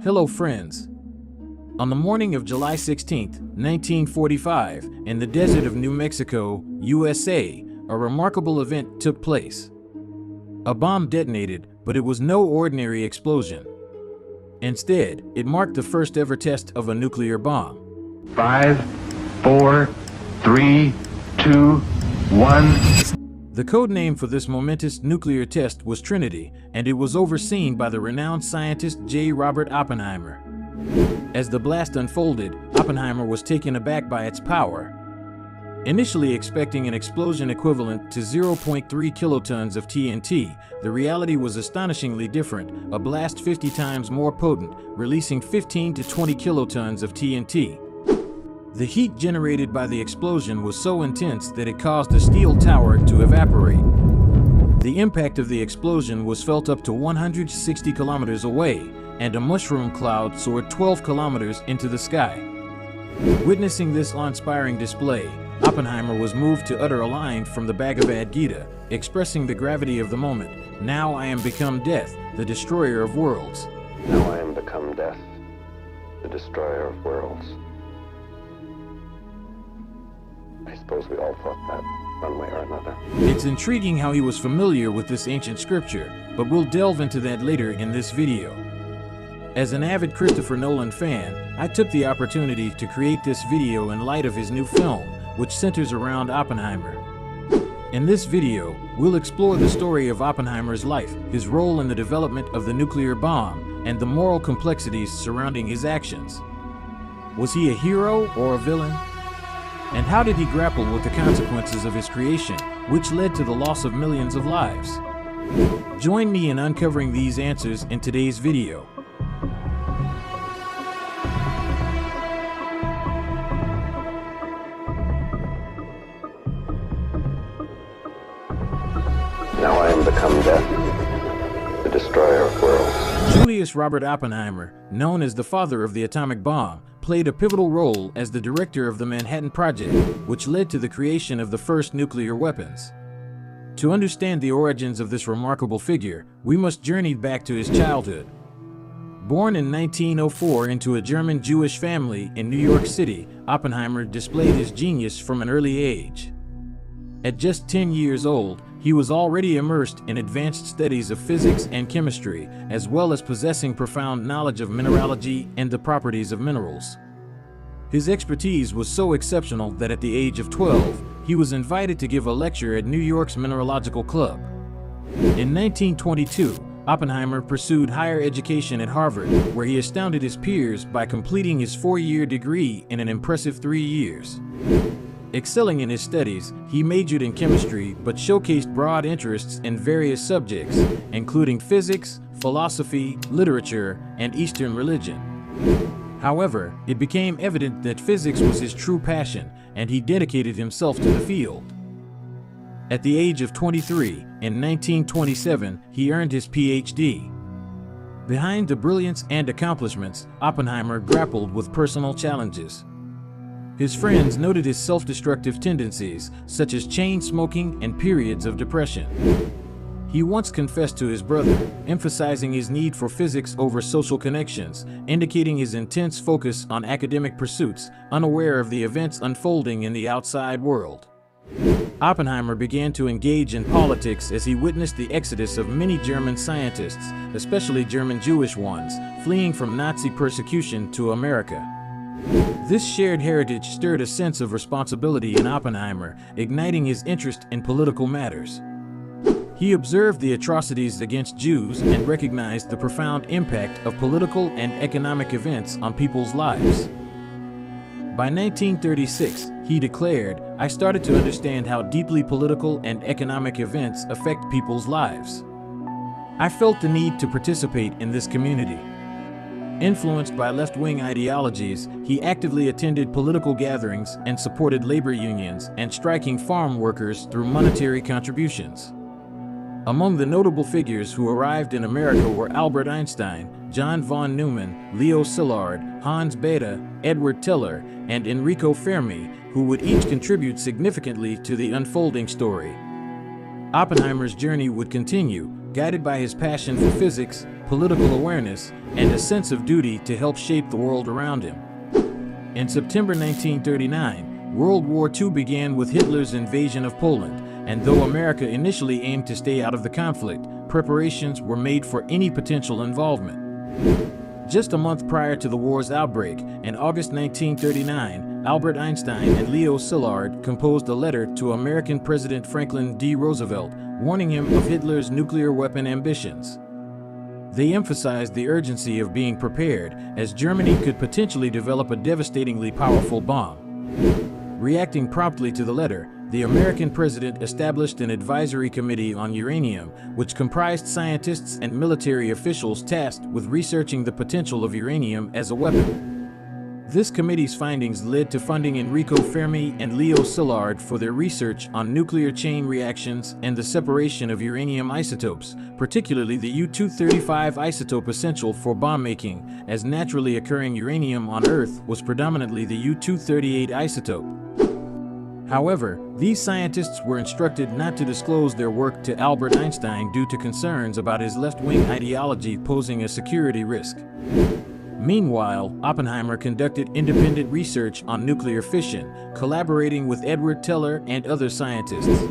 Hello friends. On the morning of July 16, 1945, in the desert of New Mexico, USA, a remarkable event took place. A bomb detonated, but it was no ordinary explosion. Instead, it marked the first ever test of a nuclear bomb. 5, 4, 3, 2, 1. The code name for this momentous nuclear test was Trinity, and it was overseen by the renowned scientist J. Robert Oppenheimer. As the blast unfolded, Oppenheimer was taken aback by its power. Initially expecting an explosion equivalent to 0.3 kilotons of TNT, the reality was astonishingly different, a blast 50 times more potent, releasing 15 to 20 kilotons of TNT. The heat generated by the explosion was so intense that it caused a steel tower to evaporate. The impact of the explosion was felt up to 160 kilometers away, and a mushroom cloud soared 12 kilometers into the sky. Witnessing this awe-inspiring display, Oppenheimer was moved to utter a line from the Bhagavad Gita, expressing the gravity of the moment. Now I am become death, the destroyer of worlds. Now I am become death, the destroyer of worlds. I suppose we all thought that, one way or another. It's intriguing how he was familiar with this ancient scripture, but we'll delve into that later in this video. As an avid Christopher Nolan fan, I took the opportunity to create this video in light of his new film, which centers around Oppenheimer. In this video, we'll explore the story of Oppenheimer's life, his role in the development of the nuclear bomb, and the moral complexities surrounding his actions. Was he a hero or a villain? And how did he grapple with the consequences of his creation, which led to the loss of millions of lives? Join me in uncovering these answers in today's video. Now I am become death, the destroyer of worlds. Julius Robert Oppenheimer, known as the father of the atomic bomb, played a pivotal role as the director of the Manhattan Project, which led to the creation of the first nuclear weapons. To understand the origins of this remarkable figure, we must journey back to his childhood. Born in 1904 into a German Jewish family in New York City, Oppenheimer displayed his genius from an early age. At just 10 years old, he was already immersed in advanced studies of physics and chemistry, as well as possessing profound knowledge of mineralogy and the properties of minerals. His expertise was so exceptional that at the age of 12, he was invited to give a lecture at New York's Mineralogical Club. In 1922, Oppenheimer pursued higher education at Harvard, where he astounded his peers by completing his 4-year degree in an impressive 3 years. Excelling in his studies, he majored in chemistry but showcased broad interests in various subjects, including physics, philosophy, literature, and Eastern religion. However, it became evident that physics was his true passion, and he dedicated himself to the field. At the age of 23, in 1927, he earned his PhD. Behind the brilliance and accomplishments, Oppenheimer grappled with personal challenges. His friends noted his self-destructive tendencies, such as chain smoking and periods of depression. He once confessed to his brother, emphasizing his need for physics over social connections, indicating his intense focus on academic pursuits, unaware of the events unfolding in the outside world. Oppenheimer began to engage in politics as he witnessed the exodus of many German scientists, especially German Jewish ones, fleeing from Nazi persecution to America. This shared heritage stirred a sense of responsibility in Oppenheimer, igniting his interest in political matters. He observed the atrocities against Jews and recognized the profound impact of political and economic events on people's lives. By 1936, he declared, "I started to understand how deeply political and economic events affect people's lives. I felt the need to participate in this community." Influenced by left-wing ideologies, he actively attended political gatherings and supported labor unions and striking farm workers through monetary contributions. Among the notable figures who arrived in America were Albert Einstein, John von Neumann, Leo Szilard, Hans Bethe, Edward Teller, and Enrico Fermi, who would each contribute significantly to the unfolding story. Oppenheimer's journey would continue, guided by his passion for physics, political awareness, and a sense of duty to help shape the world around him. In September 1939, World War II began with Hitler's invasion of Poland, and though America initially aimed to stay out of the conflict, preparations were made for any potential involvement. Just a month prior to the war's outbreak, in August 1939, Albert Einstein and Leo Szilard composed a letter to American President Franklin D. Roosevelt, warning him of Hitler's nuclear weapon ambitions. They emphasized the urgency of being prepared, as Germany could potentially develop a devastatingly powerful bomb. Reacting promptly to the letter, the American president established an advisory committee on uranium, which comprised scientists and military officials tasked with researching the potential of uranium as a weapon. This committee's findings led to funding Enrico Fermi and Leo Szilard for their research on nuclear chain reactions and the separation of uranium isotopes, particularly the U-235 isotope essential for bomb making, as naturally occurring uranium on Earth was predominantly the U-238 isotope. However, these scientists were instructed not to disclose their work to Albert Einstein due to concerns about his left-wing ideology posing a security risk. Meanwhile, Oppenheimer conducted independent research on nuclear fission, collaborating with Edward Teller and other scientists.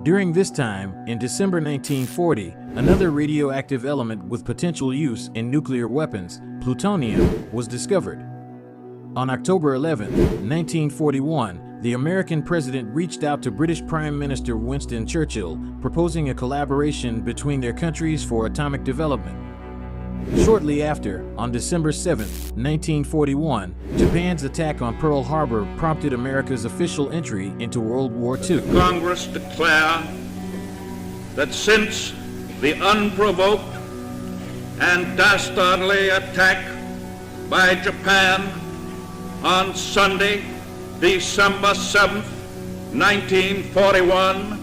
During this time, in December 1940, another radioactive element with potential use in nuclear weapons, plutonium, was discovered. On October 11, 1941, the American president reached out to British Prime Minister Winston Churchill, proposing a collaboration between their countries for atomic development. Shortly after, on December 7, 1941, Japan's attack on Pearl Harbor prompted America's official entry into World War II. Congress declare that since the unprovoked and dastardly attack by Japan on Sunday, December 7, 1941,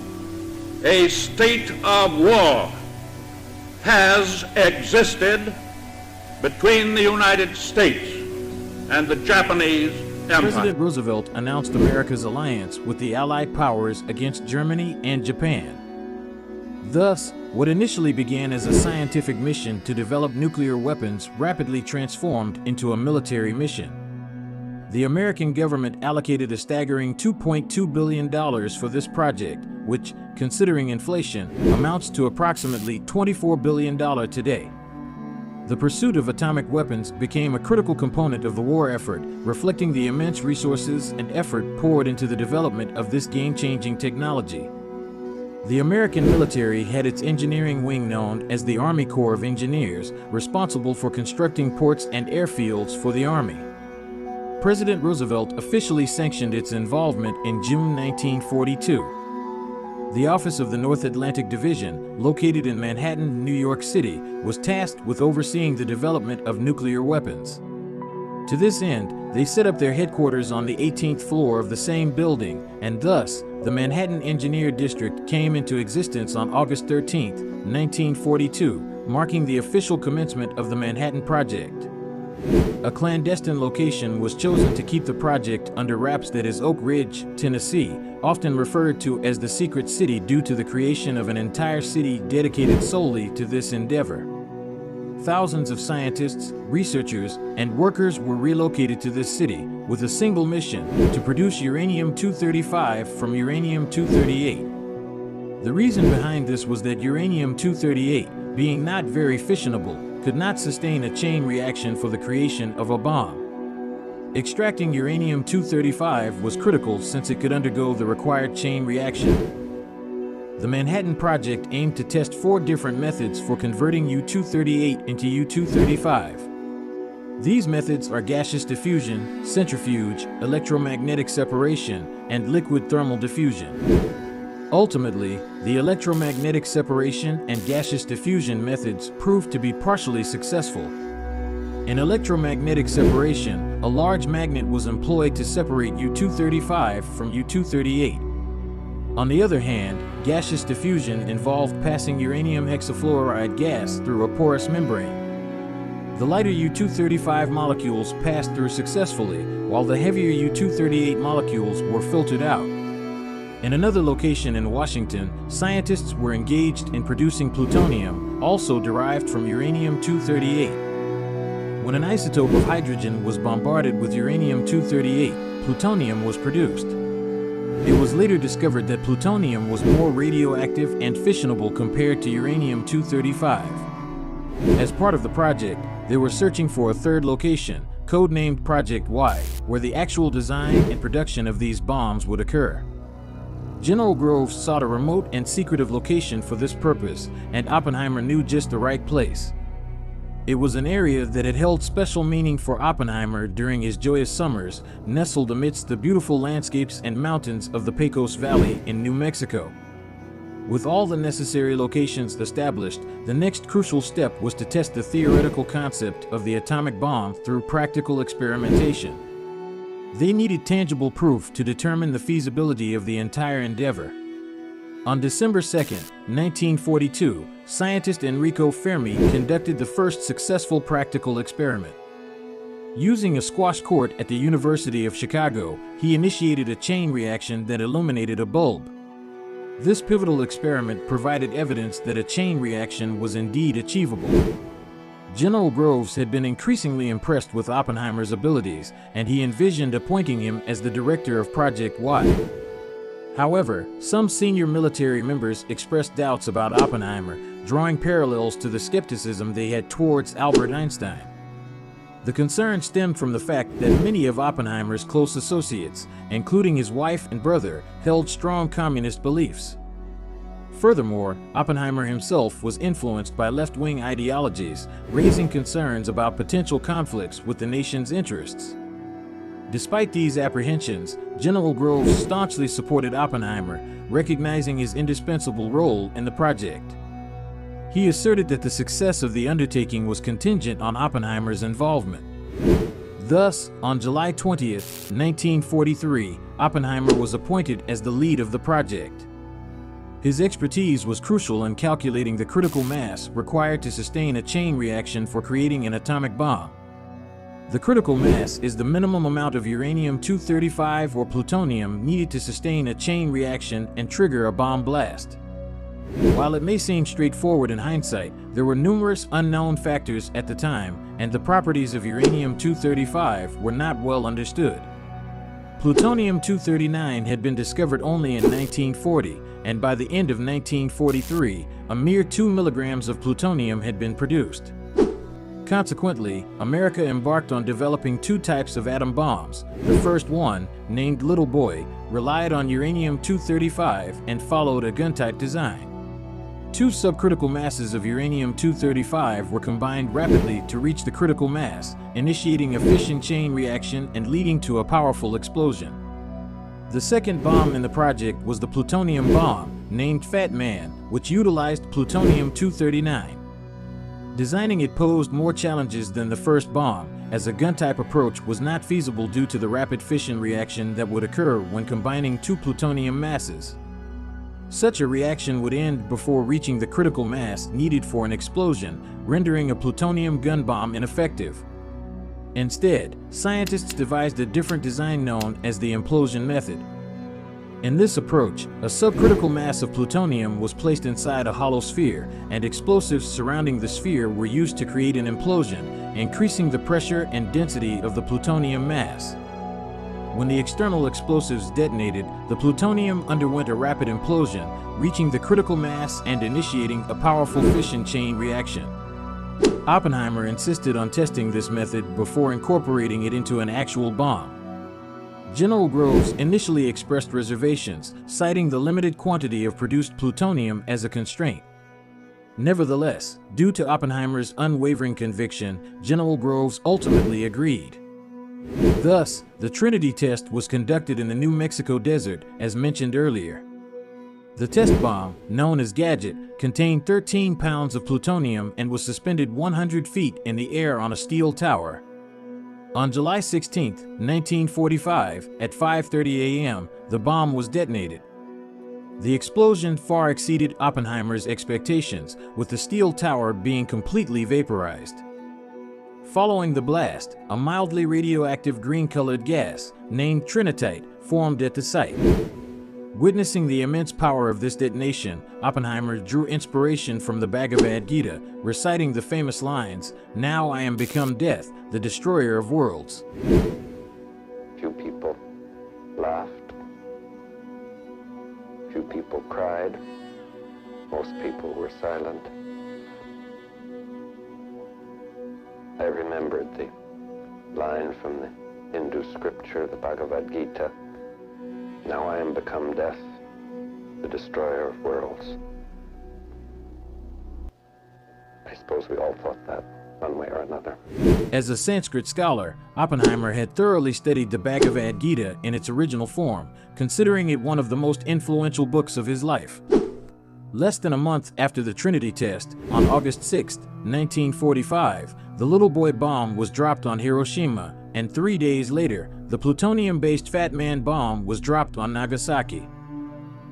a state of war has existed between the United States and the Japanese Empire. President Roosevelt announced America's alliance with the Allied powers against Germany and Japan. Thus, what initially began as a scientific mission to develop nuclear weapons rapidly transformed into a military mission. The American government allocated a staggering $2.2 billion for this project, which, considering inflation, amounts to approximately $24 billion today. The pursuit of atomic weapons became a critical component of the war effort, reflecting the immense resources and effort poured into the development of this game-changing technology. The American military had its engineering wing known as the Army Corps of Engineers, responsible for constructing ports and airfields for the Army. President Roosevelt officially sanctioned its involvement in June 1942. The Office of the North Atlantic Division, located in Manhattan, New York City, was tasked with overseeing the development of nuclear weapons. To this end, they set up their headquarters on the 18th floor of the same building, and thus, the Manhattan Engineer District came into existence on August 13, 1942, marking the official commencement of the Manhattan Project. A clandestine location was chosen to keep the project under wraps, that is Oak Ridge, Tennessee, often referred to as the Secret City due to the creation of an entire city dedicated solely to this endeavor. Thousands of scientists, researchers, and workers were relocated to this city with a single mission: to produce uranium-235 from uranium-238. The reason behind this was that uranium-238, being not very fissionable, could not sustain a chain reaction for the creation of a bomb. Extracting uranium-235 was critical since it could undergo the required chain reaction. The Manhattan Project aimed to test 4 different methods for converting U-238 into U-235. These methods are gaseous diffusion, centrifuge, electromagnetic separation, and liquid thermal diffusion. Ultimately, the electromagnetic separation and gaseous diffusion methods proved to be partially successful. In electromagnetic separation, a large magnet was employed to separate U-235 from U-238. On the other hand, gaseous diffusion involved passing uranium hexafluoride gas through a porous membrane. The lighter U-235 molecules passed through successfully, while the heavier U-238 molecules were filtered out. In another location in Washington, scientists were engaged in producing plutonium, also derived from uranium-238. When an isotope of hydrogen was bombarded with uranium-238, plutonium was produced. It was later discovered that plutonium was more radioactive and fissionable compared to uranium-235. As part of the project, they were searching for a third location, codenamed Project Y, where the actual design and production of these bombs would occur. General Groves sought a remote and secretive location for this purpose, and Oppenheimer knew just the right place. It was an area that had held special meaning for Oppenheimer during his joyous summers, nestled amidst the beautiful landscapes and mountains of the Pecos Valley in New Mexico. With all the necessary locations established, the next crucial step was to test the theoretical concept of the atomic bomb through practical experimentation. They needed tangible proof to determine the feasibility of the entire endeavor. On December 2, 1942, scientist Enrico Fermi conducted the first successful practical experiment. Using a squash court at the University of Chicago, he initiated a chain reaction that illuminated a bulb. This pivotal experiment provided evidence that a chain reaction was indeed achievable. General Groves had been increasingly impressed with Oppenheimer's abilities, and he envisioned appointing him as the director of Project Y. However, some senior military members expressed doubts about Oppenheimer, drawing parallels to the skepticism they had towards Albert Einstein. The concern stemmed from the fact that many of Oppenheimer's close associates, including his wife and brother, held strong communist beliefs. Furthermore, Oppenheimer himself was influenced by left-wing ideologies, raising concerns about potential conflicts with the nation's interests. Despite these apprehensions, General Groves staunchly supported Oppenheimer, recognizing his indispensable role in the project. He asserted that the success of the undertaking was contingent on Oppenheimer's involvement. Thus, on July 20, 1943, Oppenheimer was appointed as the lead of the project. His expertise was crucial in calculating the critical mass required to sustain a chain reaction for creating an atomic bomb. The critical mass is the minimum amount of uranium-235 or plutonium needed to sustain a chain reaction and trigger a bomb blast. While it may seem straightforward in hindsight, there were numerous unknown factors at the time, and the properties of uranium-235 were not well understood. Plutonium-239 had been discovered only in 1940, and by the end of 1943, a mere 2 milligrams of plutonium had been produced. Consequently, America embarked on developing two types of atom bombs. The first one, named Little Boy, relied on uranium-235 and followed a gun-type design. Two subcritical masses of uranium-235 were combined rapidly to reach the critical mass, initiating a fission chain reaction and leading to a powerful explosion. The second bomb in the project was the plutonium bomb, named Fat Man, which utilized plutonium-239. Designing it posed more challenges than the first bomb, as a gun-type approach was not feasible due to the rapid fission reaction that would occur when combining two plutonium masses. Such a reaction would end before reaching the critical mass needed for an explosion, rendering a plutonium gun bomb ineffective. Instead, scientists devised a different design known as the implosion method. In this approach, a subcritical mass of plutonium was placed inside a hollow sphere, and explosives surrounding the sphere were used to create an implosion, increasing the pressure and density of the plutonium mass. When the external explosives detonated, the plutonium underwent a rapid implosion, reaching the critical mass and initiating a powerful fission chain reaction. Oppenheimer insisted on testing this method before incorporating it into an actual bomb. General Groves initially expressed reservations, citing the limited quantity of produced plutonium as a constraint. Nevertheless, due to Oppenheimer's unwavering conviction, General Groves ultimately agreed. Thus, the Trinity test was conducted in the New Mexico desert, as mentioned earlier. The test bomb, known as Gadget, contained 13 pounds of plutonium and was suspended 100 feet in the air on a steel tower. On July 16, 1945, at 5:30 a.m., the bomb was detonated. The explosion far exceeded Oppenheimer's expectations, with the steel tower being completely vaporized. Following the blast, a mildly radioactive green-colored gas, named trinitite, formed at the site. Witnessing the immense power of this detonation, Oppenheimer drew inspiration from the Bhagavad Gita, reciting the famous lines, "Now I am become death, the destroyer of worlds." Few people laughed. Few people cried. Most people were silent. I remembered the line from the Hindu scripture, the Bhagavad Gita. Now I am become death, the destroyer of worlds. I suppose we all thought that one way or another. As a Sanskrit scholar, Oppenheimer had thoroughly studied the Bhagavad Gita in its original form, considering it one of the most influential books of his life. Less than a month after the Trinity test, on August 6, 1945, the little boy bomb was dropped on Hiroshima, and 3 days later, the plutonium-based Fat Man bomb was dropped on Nagasaki.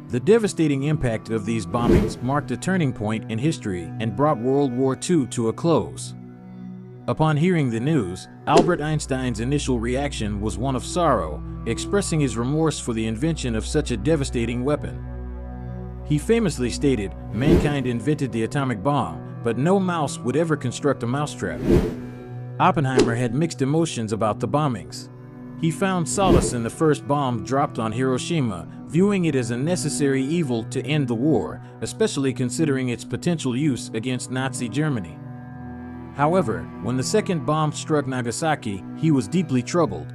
The devastating impact of these bombings marked a turning point in history and brought World War II to a close. Upon hearing the news, Albert Einstein's initial reaction was one of sorrow, expressing his remorse for the invention of such a devastating weapon. He famously stated, "Mankind invented the atomic bomb, but no mouse would ever construct a mousetrap." Oppenheimer had mixed emotions about the bombings. He found solace in the first bomb dropped on Hiroshima, viewing it as a necessary evil to end the war, especially considering its potential use against Nazi Germany. However, when the second bomb struck Nagasaki, he was deeply troubled.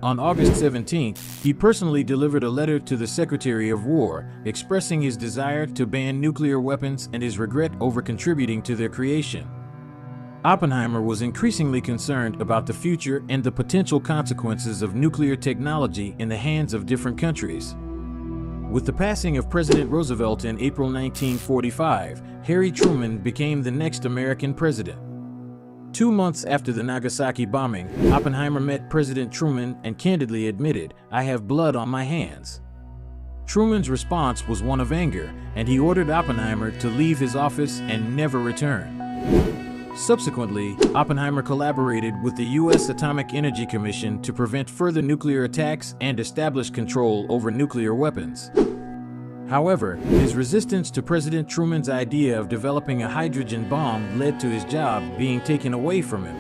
On August 17th, he personally delivered a letter to the Secretary of War, expressing his desire to ban nuclear weapons and his regret over contributing to their creation. Oppenheimer was increasingly concerned about the future and the potential consequences of nuclear technology in the hands of different countries. With the passing of President Roosevelt in April 1945, Harry Truman became the next American president. 2 months after the Nagasaki bombing, Oppenheimer met President Truman and candidly admitted, "I have blood on my hands." Truman's response was one of anger, and he ordered Oppenheimer to leave his office and never return. Subsequently, Oppenheimer collaborated with the U.S. Atomic Energy Commission to prevent further nuclear attacks and establish control over nuclear weapons. However, his resistance to President Truman's idea of developing a hydrogen bomb led to his job being taken away from him.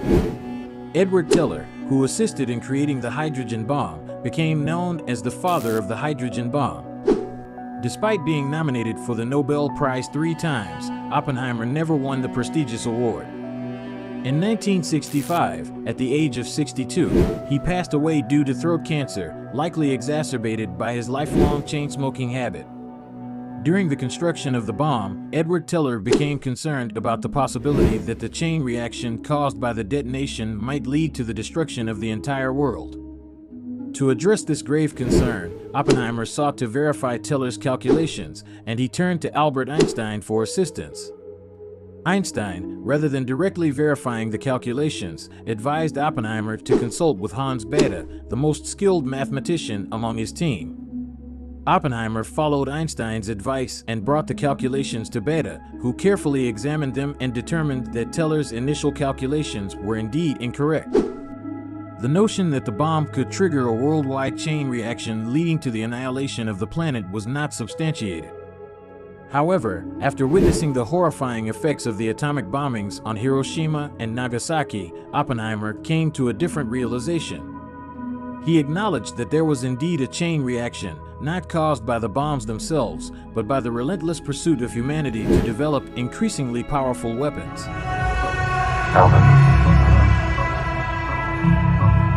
Edward Teller, who assisted in creating the hydrogen bomb, became known as the father of the hydrogen bomb. Despite being nominated for the Nobel Prize 3 times, Oppenheimer never won the prestigious award. In 1965, at the age of 62, he passed away due to throat cancer, likely exacerbated by his lifelong chain-smoking habit. During the construction of the bomb, Edward Teller became concerned about the possibility that the chain reaction caused by the detonation might lead to the destruction of the entire world. To address this grave concern, Oppenheimer sought to verify Teller's calculations, and he turned to Albert Einstein for assistance. Einstein, rather than directly verifying the calculations, advised Oppenheimer to consult with Hans Bethe, the most skilled mathematician among his team. Oppenheimer followed Einstein's advice and brought the calculations to Bethe, who carefully examined them and determined that Teller's initial calculations were indeed incorrect. The notion that the bomb could trigger a worldwide chain reaction leading to the annihilation of the planet was not substantiated. However, after witnessing the horrifying effects of the atomic bombings on Hiroshima and Nagasaki, Oppenheimer came to a different realization. He acknowledged that there was indeed a chain reaction, not caused by the bombs themselves, but by the relentless pursuit of humanity to develop increasingly powerful weapons. Calvin,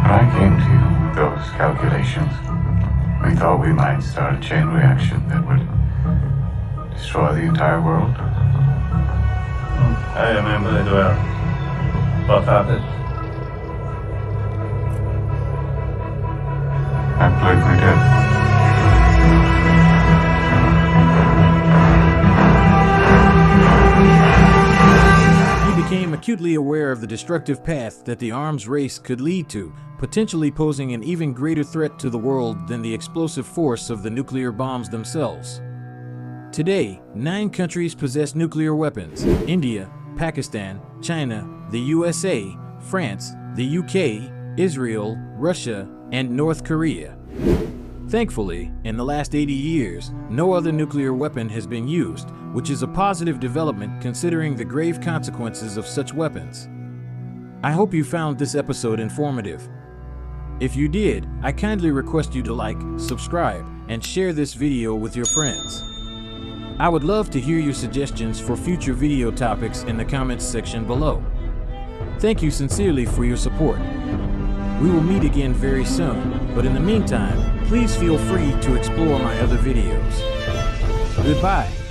when I came to you with those calculations, we thought we might start a chain reaction that would destroy the entire world. I remember it well. What happened? I believe we did. He became acutely aware of the destructive path that the arms race could lead to, potentially posing an even greater threat to the world than the explosive force of the nuclear bombs themselves. Today, 9 countries possess nuclear weapons: India, Pakistan, China, the USA, France, the UK, Israel, Russia, and North Korea. Thankfully, in the last 80 years, no other nuclear weapon has been used, which is a positive development considering the grave consequences of such weapons. I hope you found this episode informative. If you did, I kindly request you to like, subscribe, and share this video with your friends. I would love to hear your suggestions for future video topics in the comments section below. Thank you sincerely for your support. We will meet again very soon, but in the meantime, please feel free to explore my other videos. Goodbye.